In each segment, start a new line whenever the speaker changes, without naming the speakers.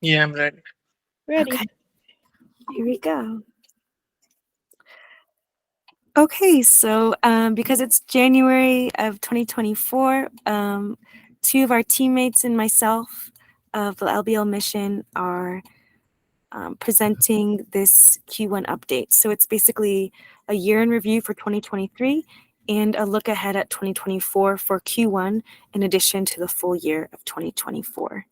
Yeah, I'm ready.
Ready.
Okay, here we go. Okay, so because it's January of 2024, two of our teammates and myself of the LBL mission are presenting this Q1 update. So it's basically a year in review for 2023 and a look ahead at 2024 for Q1, in addition to the full year of 2024.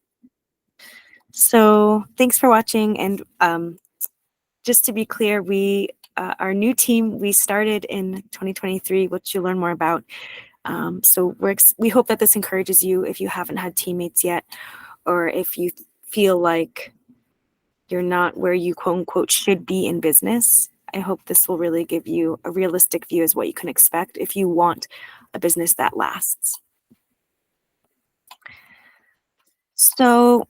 So thanks for watching. And just to be clear, our new team, we started in 2023, which you'll learn more about. So we hope that this encourages you if you haven't had teammates yet, or if you feel like you're not where you quote unquote should be in business. I hope this will really give you a realistic view as what you can expect if you want a business that lasts. So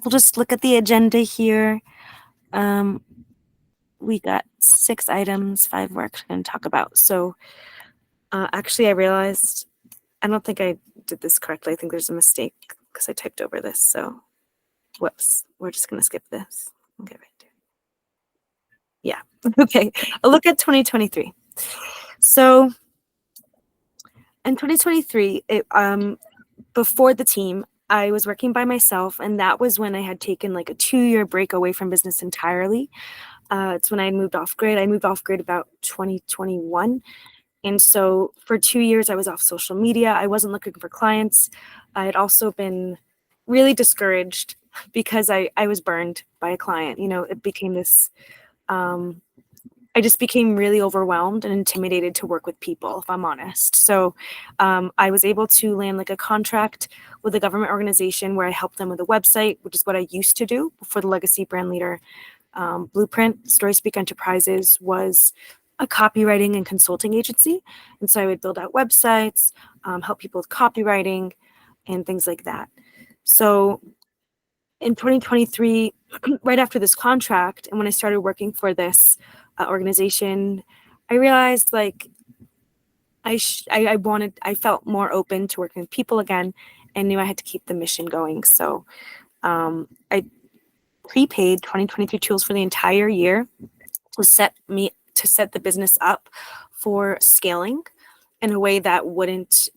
we'll just look at the agenda here. We got 6 items, 5 we're actually going to talk about. So actually, I realized I don't think I did this correctly. I think there's a mistake because I typed over this. So whoops, we're just going to skip this. Okay, right there. Yeah. Okay. A look at 2023. So in 2023, before the team, I was working by myself, and that was when I had taken like a 2-year break away from business entirely. It's when I moved off grid. I moved off grid about 2021. And so for 2 years, I was off social media. I wasn't looking for clients. I had also been really discouraged because I was burned by a client. You know, it became this, I just became really overwhelmed and intimidated to work with people, if I'm honest. So I was able to land like a contract with a government organization where I helped them with a website, which is what I used to do before the Legacy Brand Leader Blueprint. StorySpeak Enterprises was a copywriting and consulting agency. And so I would build out websites, help people with copywriting and things like that. So in 2023, right after this contract, and when I started working for this organization, I realized like I felt more open to working with people again and knew I had to keep the mission going. So I prepaid 2023 tools for the entire year to set the business up for scaling in a way that wouldn't,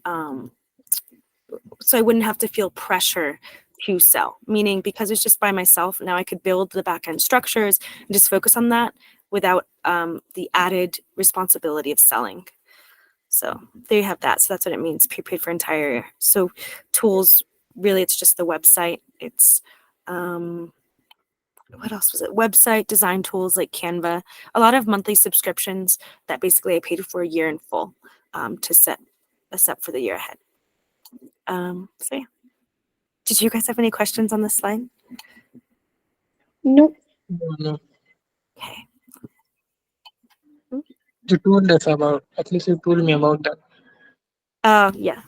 so I wouldn't have to feel pressure to sell, meaning because it's just by myself, now I could build the back end structures and just focus on that without the added responsibility of selling. So there you have that. So that's what it means, prepaid for entire year. So tools, really, it's just the website. It's, what else was it? Website design tools like Canva, a lot of monthly subscriptions that basically I paid for a year in full to set us up for the year ahead. So yeah. Did you guys have any questions on this slide?
Nope.
No,
Okay.
you told us about, at least you told me about that.
Yeah.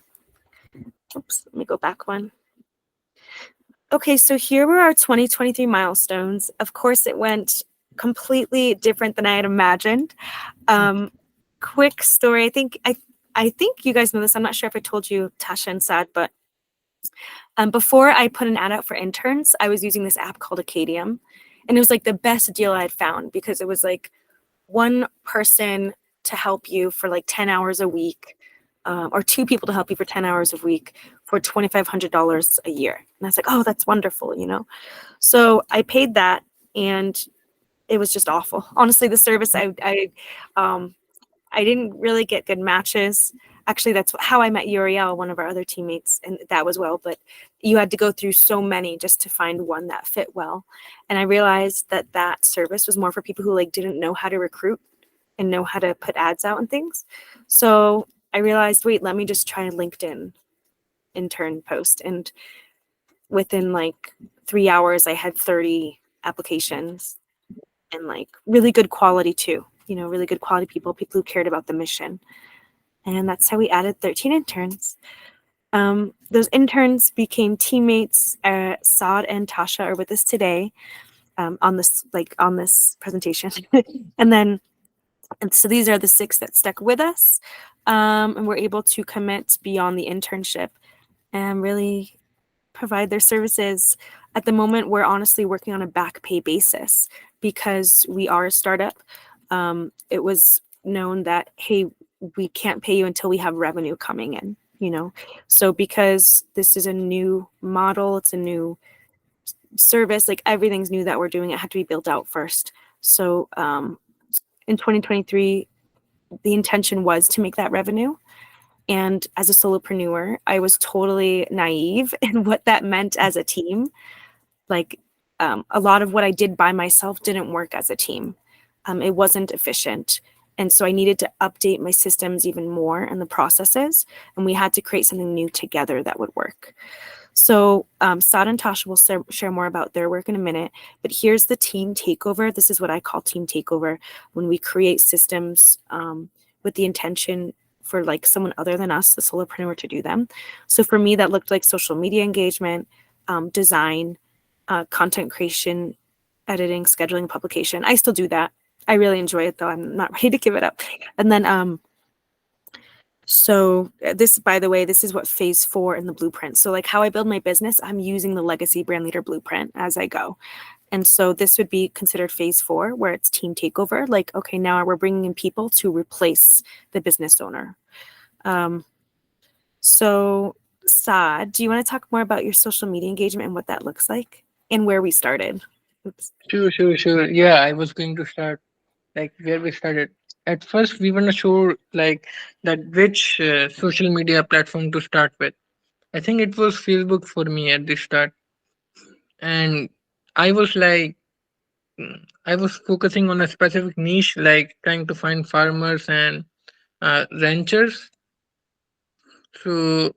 Oops, let me go back one. Okay, so here were our 2023 milestones. Of course, it went completely different than I had imagined. Quick story. I think you guys know this. I'm not sure if I told you, Tasha and Saad, but before I put an ad out for interns, I was using this app called Acadium, and it was like the best deal I had found because it was like one person to help you for like 10 hours a week, or 2 people to help you for 10 hours a week for $2,500 a year. And I was like, oh, that's wonderful, you know? So I paid that, and it was just awful. Honestly, the service, I didn't really get good matches. Actually, that's how I met Uriel, one of our other teammates, and that was well, but you had to go through so many just to find one that fit well. And I realized that that service was more for people who like didn't know how to recruit and know how to put ads out and things. So I realized, wait, let me just try LinkedIn intern post. And within like 3 hours, I had 30 applications and like really good quality too. You know, really good quality people who cared about the mission. And that's how we added 13 interns. Those interns became teammates. Saad and Tasha are with us today on this presentation. and so these are the 6 that stuck with us, and we're able to commit beyond the internship. And I'm really provide their services. At the moment, we're honestly working on a back pay basis because we are a startup. It was known that, hey, we can't pay you until we have revenue coming in, you know? So because this is a new model, it's a new service, like everything's new that we're doing, it had to be built out first. So in 2023, the intention was to make that revenue. And as a solopreneur, I was totally naive in what that meant as a team. Like a lot of what I did by myself didn't work as a team. It wasn't efficient. And so I needed to update my systems even more and the processes. And we had to create something new together that would work. So Saad and Tasha will share more about their work in a minute, but here's the team takeover. This is what I call team takeover, when we create systems with the intention for like someone other than us, the solopreneur, to do them. So for me, that looked like social media engagement, design, content creation, editing, scheduling, publication. I still do that. I really enjoy it though. I'm not ready to give it up. And then so this, by the way, this is what phase 4 in the blueprint. So like how I build my business, I'm using the legacy brand leader blueprint as I go. And so this would be considered phase 4, where it's team takeover. Like, okay, now we're bringing in people to replace the business owner. So Saad, do you want to talk more about your social media engagement and what that looks like and where we started? Oops.
Sure. Yeah, I was going to start like where we started. At first, we were not sure like that which social media platform to start with. I think it was Facebook for me at the start, and I was like, I was focusing on a specific niche, like trying to find farmers and ranchers. So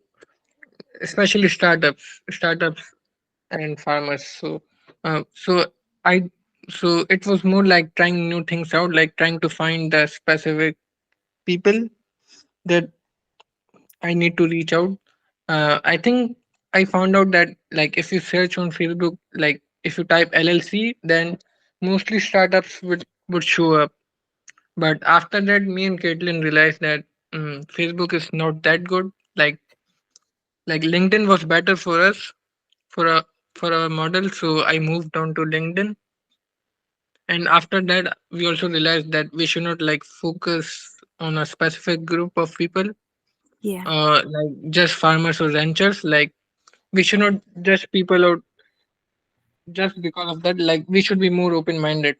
especially startups and farmers. So I so it was more like trying new things out, like trying to find the specific people that I need to reach out. I think I found out that like if you search on Facebook, like if you type LLC, then mostly startups would show up. But after that, me and Caitlin realized that Facebook is not that good. Like LinkedIn was better for us for a for our model, so I moved on to LinkedIn. And after that, we also realized that we should not like focus on a specific group of people,
Yeah.
like just farmers or ranchers. Like we should not just people out just because of that. Like we should be more open minded,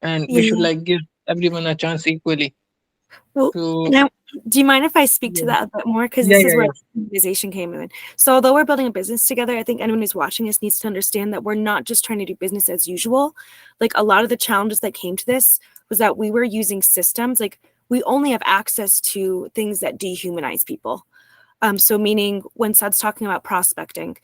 and we should
Yeah.
like give everyone a chance equally.
Well,
So
now, do you mind if I speak to
yeah,
that a bit more? Because
yeah,
this is
yeah,
where
yeah.
organization came in. So, although we're building a business together, I think anyone who's watching this needs to understand that we're not just trying to do business as usual. Like a lot of the challenges that came to this was that we were using systems. Like we only have access to things that dehumanize people. So meaning when Sad's talking about prospecting,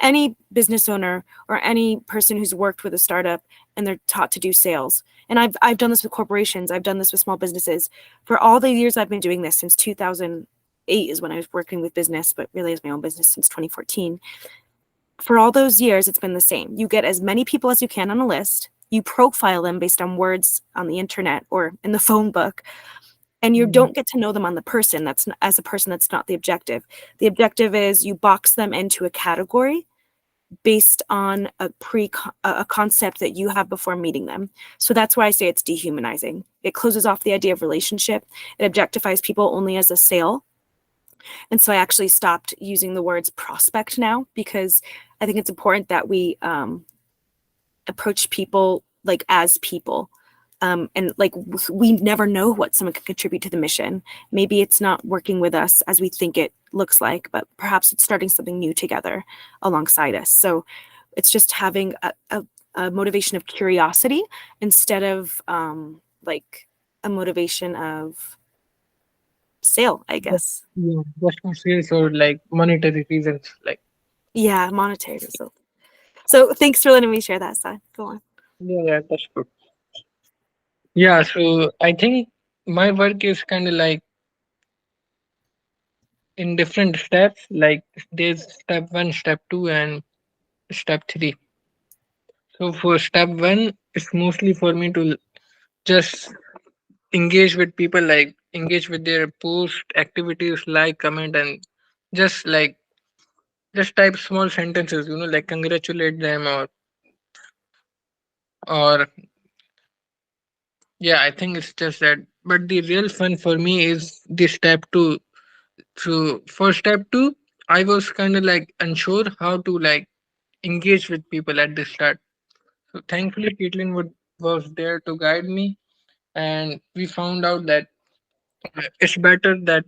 any business owner or any person who's worked with a startup and they're taught to do sales. And I've done this with corporations, I've done this with small businesses. For all the years I've been doing this, since 2008 is when I was working with business, but really as my own business since 2014. For all those years, it's been the same. You get as many people as you can on a list. You profile them based on words on the internet or in the phone book, and you
Mm,
don't get to know them on the person. That's as a person. That's not the objective. The objective is you box them into a category based on a concept that you have before meeting them. So that's why I say it's dehumanizing. It closes off the idea of relationship. It objectifies people only as a sale. And so I actually stopped using the words prospect now, because I think it's important that we approach people like as people. And like we never know what someone can contribute to the mission. Maybe it's not working with us as we think it looks like, but perhaps it's starting something new together alongside us. So it's just having a motivation of curiosity instead of like a motivation of sale, I
just,
guess.
yeah, just for sales or like monetary reasons. Like
Yeah, monetary result. So thanks for letting me share that side. Go on.
yeah, that's good. Yeah, so I think my work is kind of like in different steps. Like there's step one, step two, and step three. So for step one, it's mostly for me to just engage with people, like engage with their post activities, like comment, and just like just type small sentences, like congratulate them, or yeah, I think it's just that. But the real fun for me is the step two. So for step two, I was kind of like unsure how to like engage with people at the start. So thankfully, Caitlin was there to guide me, and we found out that it's better that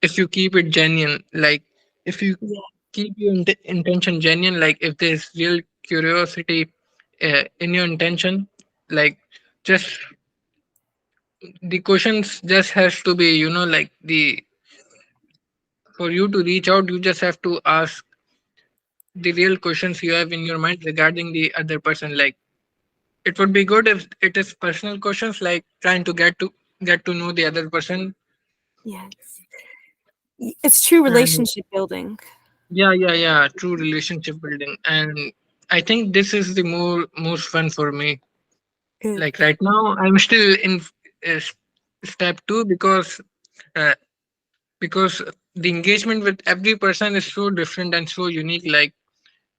if you keep it genuine, like if you
Yeah.
keep your intention genuine, like if there's real curiosity in your intention, like just the questions just has to be, like the for you to reach out, you just have to ask the real questions you have in your mind regarding the other person. Like it would be good if it is personal questions, like trying to get to know the other person.
Yes. It's true
And
relationship building.
yeah, true relationship building. And I think this is the most fun for me.
Good.
Like right now, I'm still in uh, s- step two uh, because the engagement with every person is so different and so unique. Like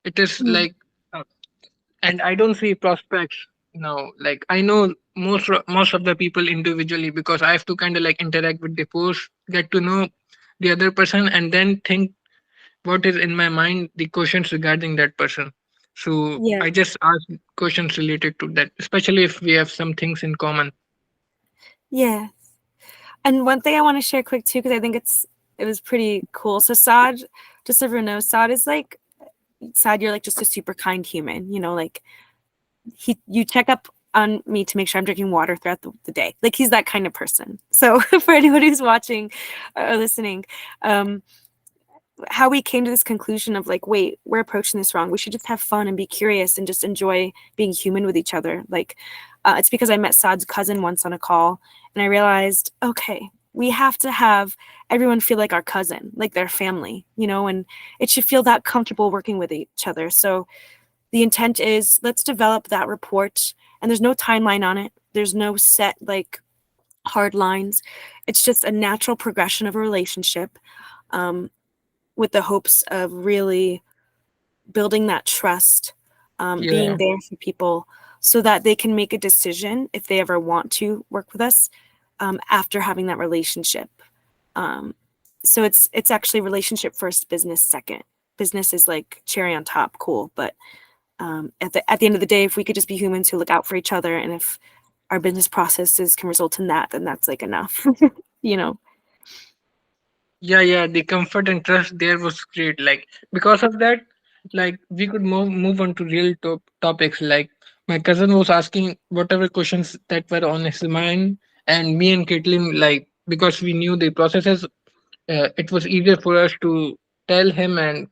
it is
Mm.
like, and I don't see prospects now. Like I know most of the people individually because I have to kind of like interact with the post, get to know the other person, and then think what is in my mind, the questions regarding that person. So
Yeah.
I just ask questions related to that, especially if we have some things in common.
Yeah. And one thing I want to share quick too, because I think it was pretty cool. So Saad, just so everyone knows, Saad is like Saad, you're like just a super kind human, like you check up on me to make sure I'm drinking water throughout the day. Like he's that kind of person. So for anyone who's watching or listening, um, how we came to this conclusion of like, wait, we're approaching this wrong. We should just have fun and be curious and just enjoy being human with each other. Like, it's because I met Saad's cousin once on a call, and I realized, okay, we have to have everyone feel like our cousin, like their family, and it should feel that comfortable working with each other. So the intent is let's develop that report, and there's no timeline on it. There's no set like hard lines. It's just a natural progression of a relationship. Um, with the hopes of really building that trust, being
Yeah,
there for people so that they can make a decision if they ever want to work with us after having that relationship. Um, so it's actually relationship first, business second. Business is like cherry on top, cool. But at the end of the day, if we could just be humans who look out for each other, and if our business processes can result in that, then that's like enough. you know.
yeah. The comfort and trust there was great. Like because of that, like we could move on to real topics. Like my cousin was asking whatever questions that were on his mind, and me and Caitlin, like because we knew the processes, it was easier for us to tell him and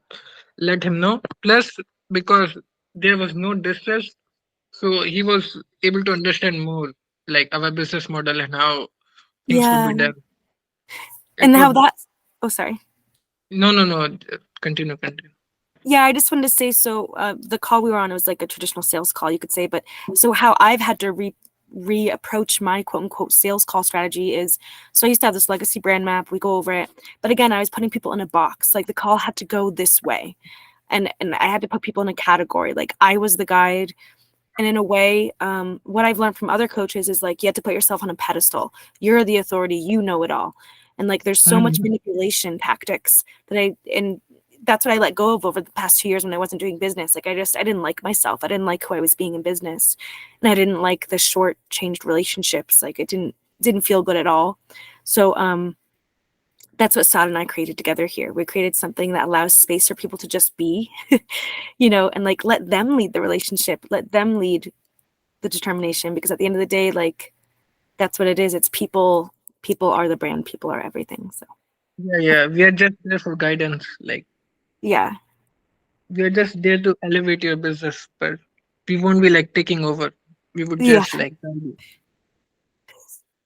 let him know. Plus, because there was no distress, so he was able to understand more, like our business model and how things would
Yeah,
be done. It
and how
would
that. Oh, sorry.
no. Continue.
Yeah, I just wanted to say so the call we were on, it was like a traditional sales call, you could say, but so how I've had to reapproach my quote unquote sales call strategy is so I used to have this legacy brand map, we go over it. But again, I was putting people in a box. Like the call had to go this way. And I had to put people in a category. Like I was the guide. And in a way, what I've learned from other coaches is like you have to put yourself on a pedestal. You're the authority, you know it all. And like there's so much
Mhm.
manipulation tactics and that's what I let go of over the past 2 years when I wasn't doing business. Like I didn't like myself. I didn't like who I was being in business. And I didn't like the short changed relationships. Like it didn't feel good at all. So that's what Saad and I created together here. We created something that allows space for people to just be, and like let them lead the relationship, let them lead the determination, because at the end of the day, like that's what it is. It's people are the brand, people are everything. So
Yeah. We are just there for guidance. Like
yeah.
we are just there to elevate your business, but we won't be like taking over. We would
Yeah.
just like guide you.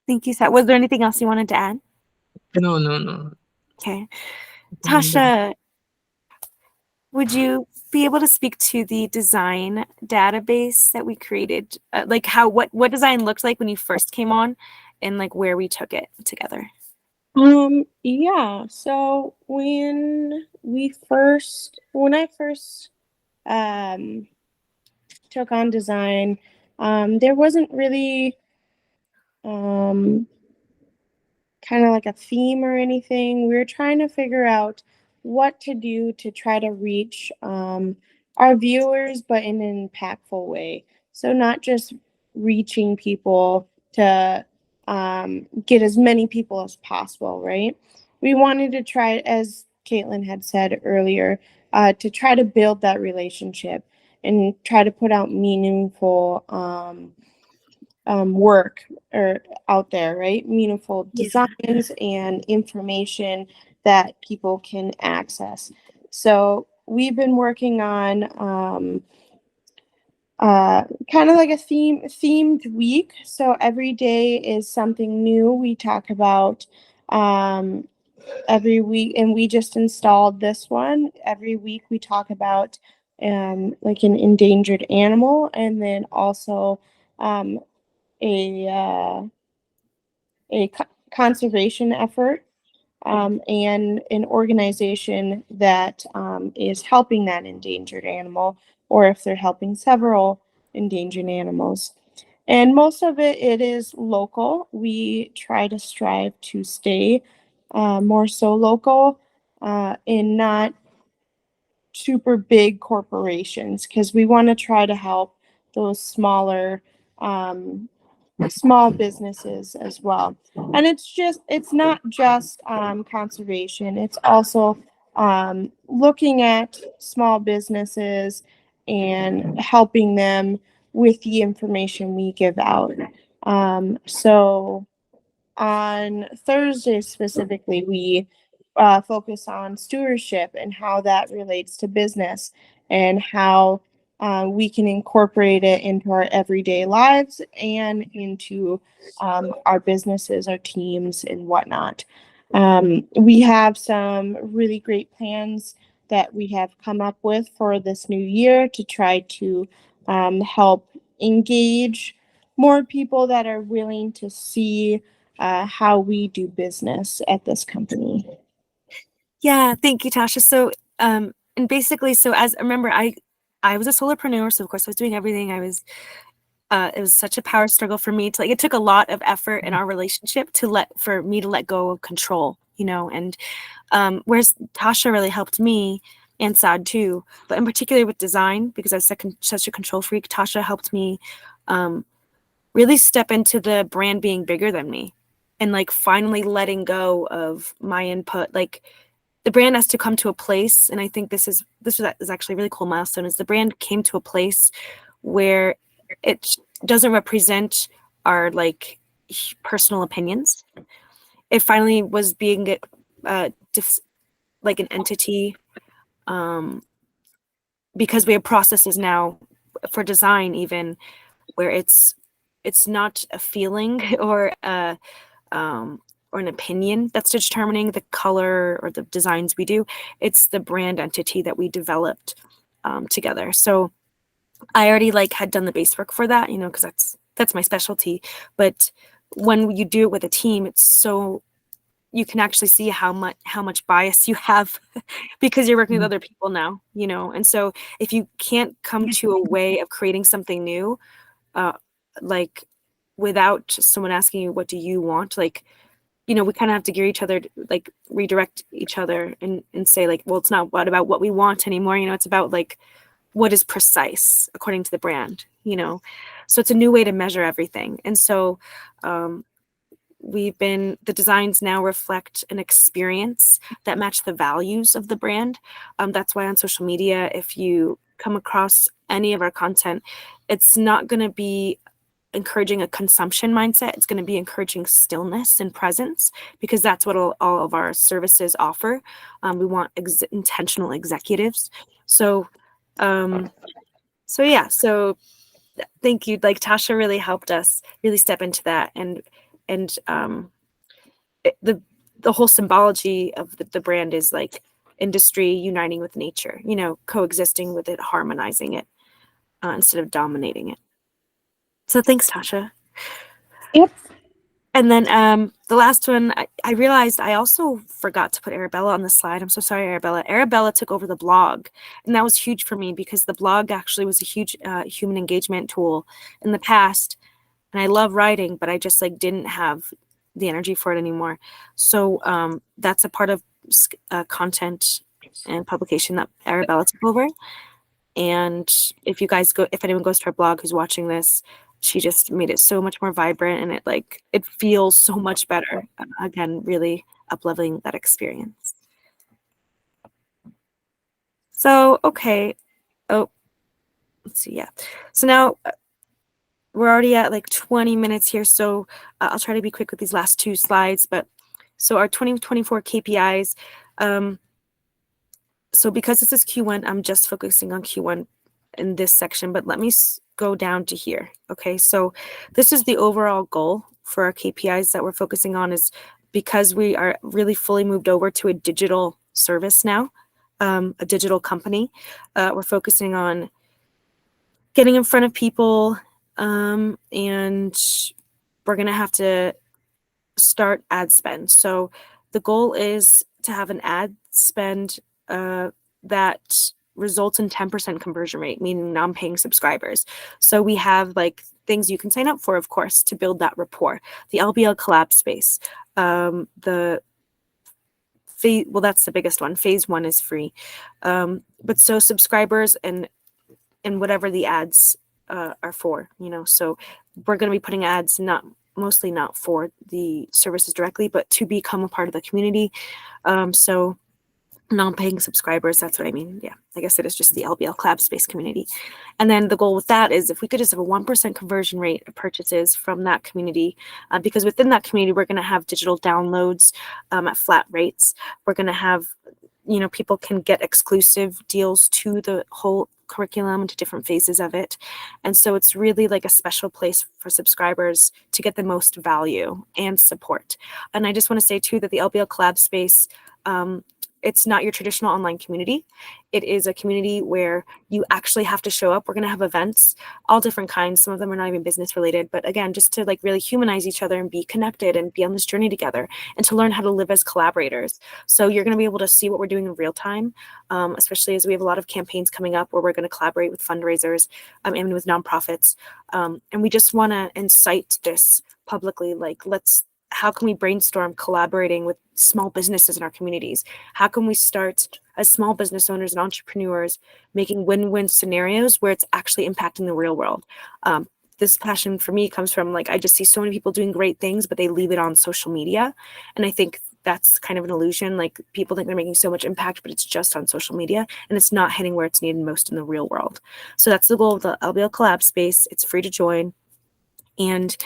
Thank you, Saad. Was there anything else you wanted to add?
No.
Okay.
I'm done.
Tasha, would you be able to speak to the design database that we created? Like what design looked like when you first came on and like where we took it together?
Yeah. So when I first um took on design, there wasn't really um kind of like a theme or anything. We were trying to figure out what to do to try to reach our viewers, but in an impactful way. So, not just reaching people to get as many people as possible, right? We wanted to try, as Caitlin had said earlier, to try to build that relationship and try to put out meaningful work or out there, right? Meaningful
Yeah.
designs and information that people can access. So we've been working on kind of like a themed week. So every day is something new. We talk about um, every week, and we just installed this one. Every week we talk about like an endangered animal, and then also um, a conservation effort and an organization that is helping that endangered animal, or if they're helping several endangered animals. And most of it is local. We try to strive to stay more so local and not super big corporations, because we want to try to help those um, small businesses as well. And it's not just conservation, it's also looking at small businesses and helping them with the information we give out. So on Thursday specifically, we focus on stewardship and how that relates to business, and how we can incorporate it into our everyday lives and into our businesses, our teams, and whatnot. We have some really great plans that we have come up with for this new year to try to help engage more people that are willing to see how we do business at this company.
Yeah, thank you, Tasha. So, and basically, so as remember, I was a solopreneur, so of course I was doing everything. It was such a power struggle for me to like. It took a lot of effort in our relationship for me to let go of control, and whereas Tasha really helped me and Saad too, but in particular with design because I was such a control freak. Tasha helped me um, really step into the brand being bigger than me, and like finally letting go of my input, like the brand has to come to a place, and I think this is actually a really cool milestone, is the brand came to a place where it doesn't represent our like personal opinions. It finally was being like an entity, um, because we have processes now for design even where it's not a feeling um, or an opinion that's determining the color or the designs we do. It's the brand entity that we developed together. So I already like had done the base work for that, because that's my specialty. But when you do it with a team, it's so you can actually see how much bias you have because you're working with other people now, And so if you can't come to a way of creating something new, uh, like without someone asking you what do you want, like we kind of have to gear each other, like redirect each other and say like, well, it's not about what we want anymore. It's about like what is precise according to the brand. So it's a new way to measure everything. And so um, the designs now reflect an experience that match the values of the brand. That's why on social media, if you come across any of our content, it's not going to be encouraging a consumption mindset. It's going to be encouraging stillness and presence, because that's what all of our services offer. We want intentional executives. So, um, so thank you. Like Tasha really helped us really step into that, and the whole symbology of the brand is like industry uniting with nature. Coexisting with it, harmonizing it instead of dominating it. So thanks, Tasha.
Yep.
And then the last one, I realized I also forgot to put Arabella on the slide. I'm so sorry, Arabella. Arabella took over the blog, and that was huge for me because the blog actually was a huge human engagement tool in the past. And I love writing, but I just like didn't have the energy for it anymore. So that's a part of content and publication that Arabella took over. And if anyone goes to her blog who's watching this, she just made it so much more vibrant, and it feels so much better. Again, really up-leveling that experience. So, okay. Oh, let's see. Yeah. So now we're already at like 20 minutes here. So I'll try to be quick with these last two slides. But so our 2024 KPIs. So because this is Q1, I'm just focusing on Q1 in this section, but let me go down to here. Okay, so this is the overall goal for our KPIs that we're focusing on, is because we are really fully moved over to a digital service now, a digital company. We're focusing on getting in front of people, and we're going to have to start ad spend. So the goal is to have an ad spend that results in 10% conversion rate, meaning non-paying subscribers. So we have like things you can sign up for, of course, to build that rapport. The LBL collab space, the well, that's the biggest one. Phase 1 is free, but so subscribers and whatever the ads are for, so we're going to be putting ads mostly not for the services directly, but to become a part of the community. So non-paying subscribers, that's what I mean. Yeah, I guess it is just the LBL collab space community. And then the goal with that is if we could just have a 1% conversion rate of purchases from that community, because within that community, we're going to have digital downloads at flat rates. We're going to have, people can get exclusive deals to the whole curriculum, to different phases of it. And so it's really like a special place for subscribers to get the most value and support. And I just want to say too that the LBL collab space, it's not your traditional online community. It is a community where you actually have to show up. We're going to have events, all different kinds. Some of them are not even business related, but again, just to like really humanize each other and be connected and be on this journey together and to learn how to live as collaborators. So you're going to be able to see what we're doing in real time, especially as we have a lot of campaigns coming up where we're going to collaborate with fundraisers and with nonprofits. And we just want to incite this publicly, like how can we brainstorm collaborating with small businesses in our communities? How can we start as small business owners and entrepreneurs making win-win scenarios where it's actually impacting the real world? This passion for me comes from I just see so many people doing great things, but they leave it on social media. And I think that's kind of an illusion. Like people think they're making so much impact, but it's just on social media and it's not hitting where it's needed most in the real world. So that's the goal of the LBL collab space. It's free to join. And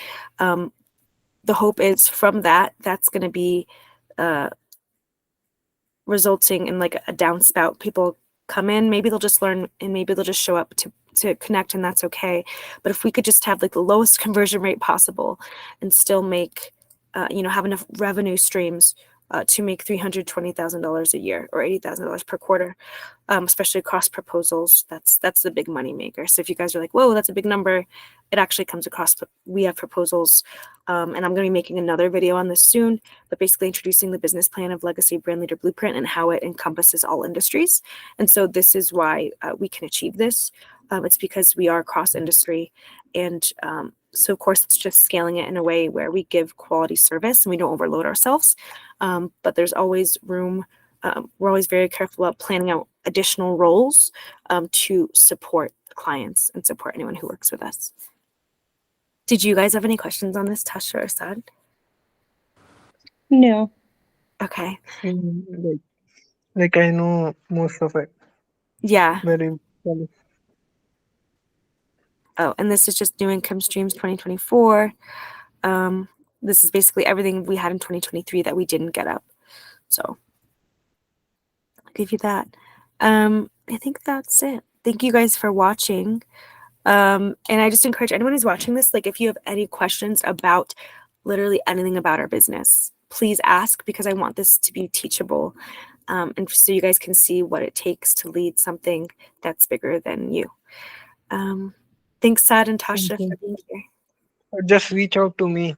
the hope is from that's going to be resulting in like a downspout. People come in, maybe they'll just learn and maybe they'll just show up to connect, and that's okay. But if we could just have like the lowest conversion rate possible and still make, have enough revenue streams to make $320,000 a year or $80,000 per quarter, especially across proposals, that's the big money maker. So if you guys are like, whoa, that's a big number, it actually comes across. We have proposals, and I'm going to be making another video on this soon, but basically introducing the business plan of Legacy Brand Leader Blueprint and how it encompasses all industries. And so this is why we can achieve this. It's because we are cross industry, and so of course it's just scaling it in a way where we give quality service and we don't overload ourselves. But there's always room. We're always very careful about planning out additional roles to support clients and support anyone who works with us. Did you guys have any questions on this, Tasha or Saad?
No.
Okay.
Like I know most of it.
Yeah.
Very well.
Oh, and this is just new income streams 2024. This is basically everything we had in 2023 that we didn't get up. So I'll give you that. I think that's it. Thank you guys for watching. And I just encourage anyone who's watching this, like if you have any questions about literally anything about our business, please ask, because I want this to be teachable. And so you guys can see what it takes to lead something that's bigger than you. Thanks, Saad and Tasha, for being here.
Just reach out to me.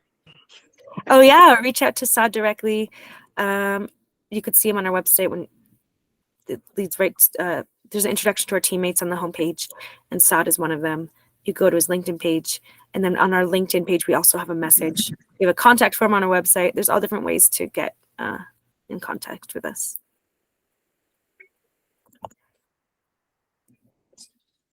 Oh yeah, reach out to Saad directly. You could see him on our website when it leads right. There's an introduction to our teammates on the homepage, and Saad is one of them. You go to his LinkedIn page, and then on our LinkedIn page, we also have a message. We have a contact form on our website. There's all different ways to get in contact with us.